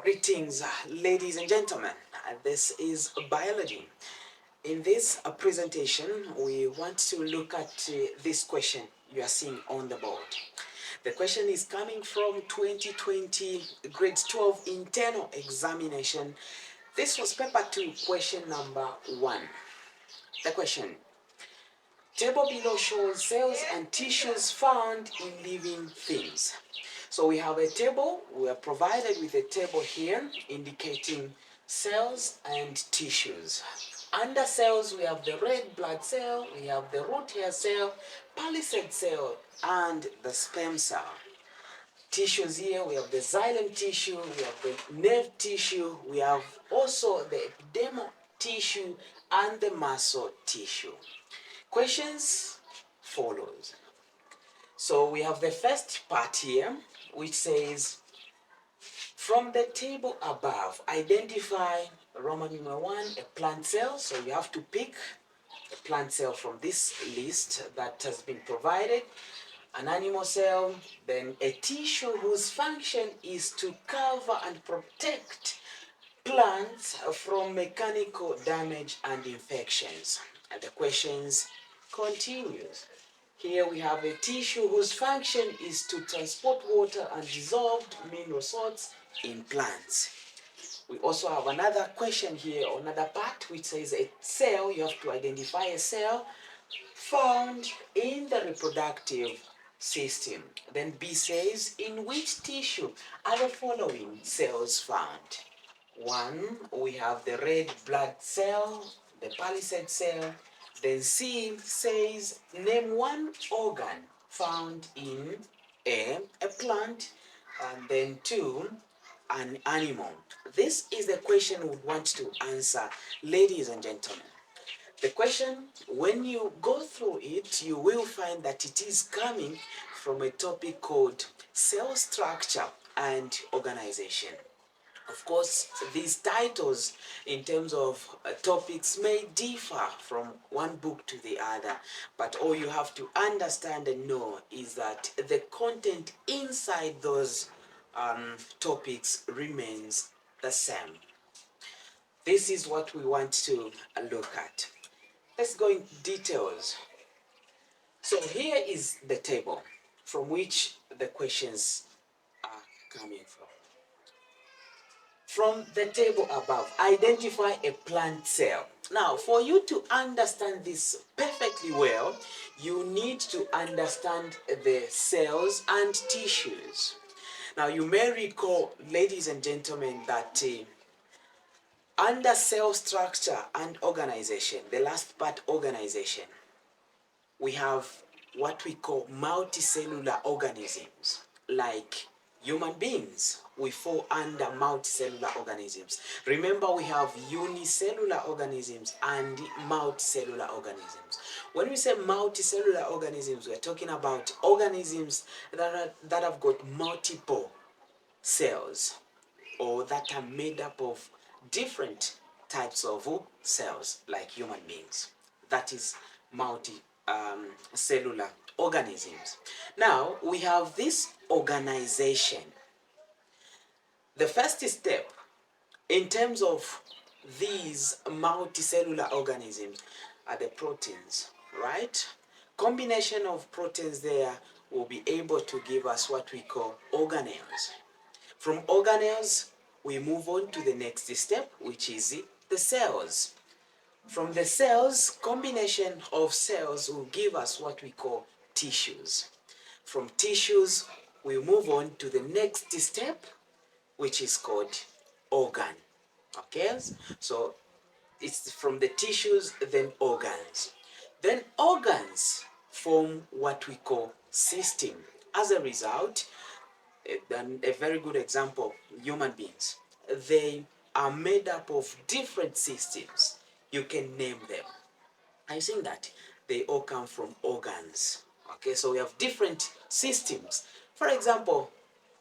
Greetings, ladies and gentlemen. This is biology. In this presentation, we want to look at this question you are seeing on the board. The question is coming from 2020 grade 12 internal examination. This was paper 2, question number 1. The question: table below shows cells and tissues found in living things. So we have a table, we are provided with a table here indicating cells and tissues. Under cells, we have the red blood cell, we have the root hair cell, palisade cell, and the sperm cell. Tissues here, we have the xylem tissue, we have the nerve tissue, we have also the epidermal tissue and the muscle tissue. Questions follows. So we have the first part here, which says, from the table above, identify Roman numeral 1, a plant cell. So you have to pick a plant cell from this list that has been provided. An animal cell, then a tissue whose function is to cover and protect plants from mechanical damage and infections. And the questions continues. Here we have a tissue whose function is to transport water and dissolved mineral salts in plants. We also have another question here, another part, which says a cell. You have to identify a cell found in the reproductive system. Then B says, in which tissue are the following cells found? 1, we have the red blood cell, the palisade cell. Then C says, name one organ found in a plant, and then 2, an animal. This is the question we want to answer, ladies and gentlemen. The question, when you go through it, you will find that it is coming from a topic called cell structure and organization. Of course, these titles in terms of topics may differ from one book to the other, but all you have to understand and know is that the content inside those topics remains the same. This is what we want to look at. Let's go in details. So here is the table from which the questions are coming from. From the table above, identify a plant cell. Now, for you to understand this perfectly well, you need to understand the cells and tissues. Now, you may recall, ladies and gentlemen, that under cell structure and organization, the last part, organization, we have what we call multicellular organisms, like human beings. We fall under multicellular organisms. Remember, we have unicellular organisms and multicellular organisms. When we say multicellular organisms, we're talking about organisms that have got multiple cells, or that are made up of different types of cells, like human beings. That is multi-cellular organisms. Now, we have this organization. The first step in terms of these multicellular organisms are the proteins, right? Combination of proteins there will be able to give us what we call organelles. From organelles, we move on to the next step, which is the cells. From the cells, combination of cells will give us what we call tissues. From tissues, we move on to the next step, which is called organ. Okay, so it's from the tissues, then organs. Then organs form what we call system. As a result, a very good example, human beings. They are made up of different systems. You can name them. I think that they all come from organs. Okay, so we have different systems. For example,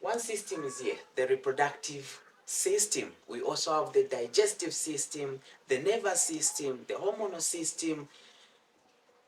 one system is here, the reproductive system. We also have the digestive system, the nervous system, the hormonal system,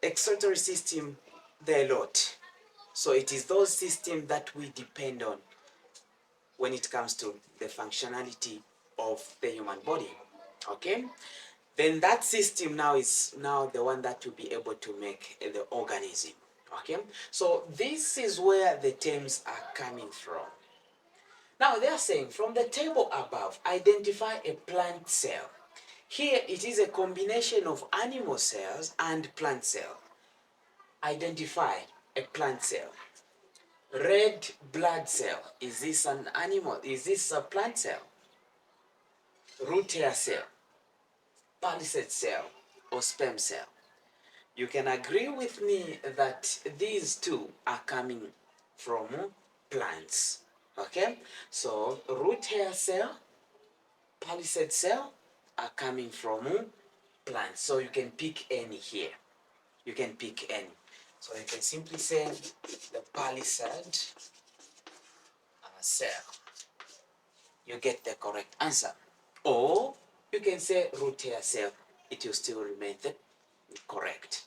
excretory system, there are a lot. So it is those systems that we depend on. when it comes to the functionality of the human body. Okay, then that system now is now the one that will be able to make the organism. Okay, so this is where the terms are coming from. Now they are saying from the table above, identify a plant cell. Here it is a combination of animal cells and plant cell. Identify a plant cell. Red blood cell, is this an animal? Is this a plant cell? Root hair cell, palisade cell, or sperm cell? You can agree with me that these two are coming from plants. Okay, so root hair cell, palisade cell are coming from plants. So you can pick any here. You can pick any. So you can simply say the palisade cell. You get the correct answer. Or you can say root hair cell. It will still remain the correct.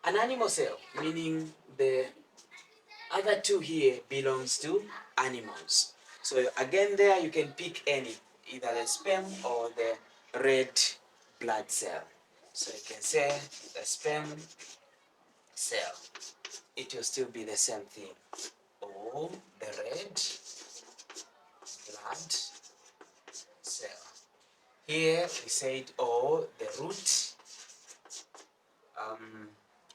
An animal cell, meaning the other two here belongs to animals. So again there you can pick any, either the sperm or the red blood cell. So you can say the sperm cell. It will still be the same thing. Or the red blood cell. Here we said or the root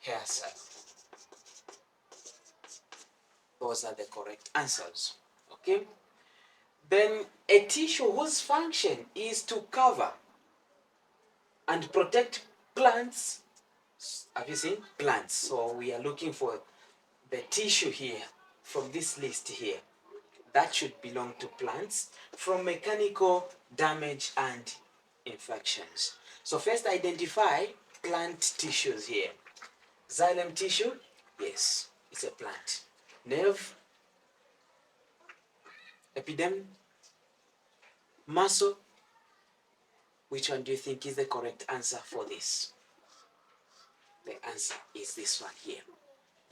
hair cell. Those are the correct answers. Okay? Then a tissue whose function is to cover and protect plants. Have you seen? Plants. So we are looking for the tissue here from this list here. That should belong to plants from mechanical damage and infections. So first identify plant tissues here. Xylem tissue, yes, it's a plant. Nerve, epidermis, muscle, which one do you think is the correct answer for this? The answer is this one here.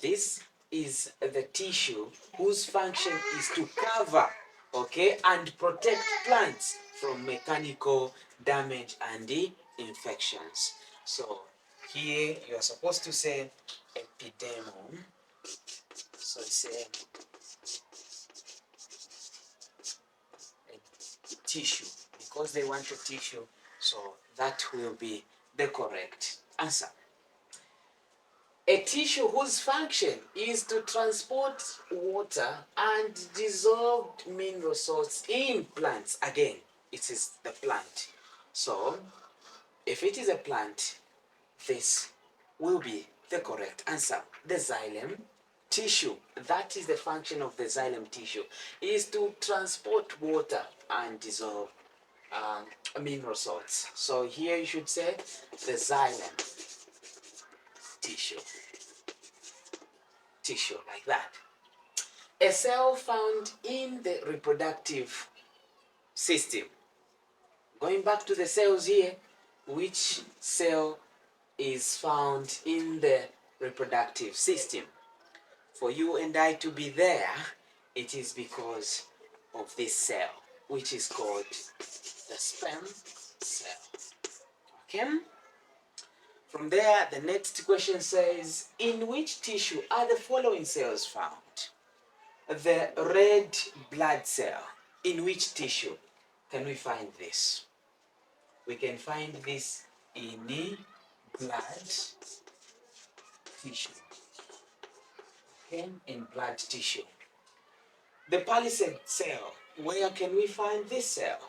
This is the tissue whose function is to cover, okay, and protect plants from mechanical damage and the infections. So here you are supposed to say epidermal. So say a tissue because they want a tissue. So that will be the correct answer. A tissue whose function is to transport water and dissolved mineral salts in plants. Again, it is the plant. So, if it is a plant, this will be the correct answer. The xylem tissue, that is the function of the xylem tissue, is to transport water and dissolve mineral salts. So here you should say the xylem tissue like that. A cell found in the reproductive system. Going back to the cells here, which cell is found in the reproductive system? For you and I to be there, it is because of this cell, which is called the sperm cell. Okay? From there, the next question says, in which tissue are the following cells found? The red blood cell. In which tissue can we find this? We can find this in the blood tissue. Okay, in blood tissue. The palisade cell. Where can we find this cell?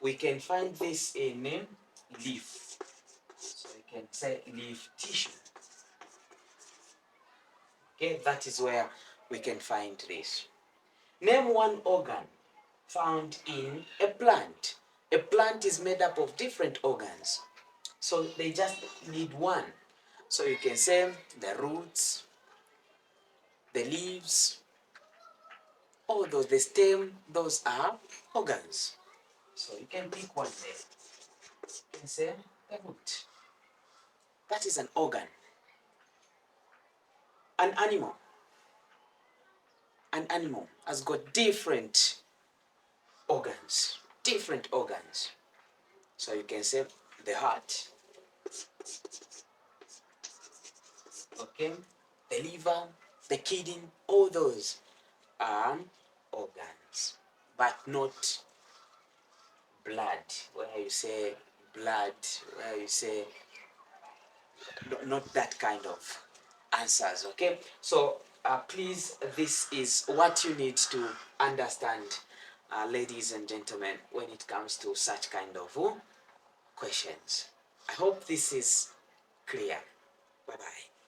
We can find this in leaf. So we can say leaf tissue. Okay, that is where we can find this. Name one organ found in a plant. A plant is made up of different organs. So they just need one. So you can say the roots, the leaves, all those, the stem, those are organs. So you can pick one there. You can say the root. That is an organ. An animal. an animal has got different organs, different organs. So you can say the heart, okay, the liver, the kidney, all those are organs, but not blood, where you say blood, where you say not that kind of answers, okay? So please, this is what you need to understand, ladies and gentlemen, when it comes to such kind of questions. I hope this is clear. Bye-bye.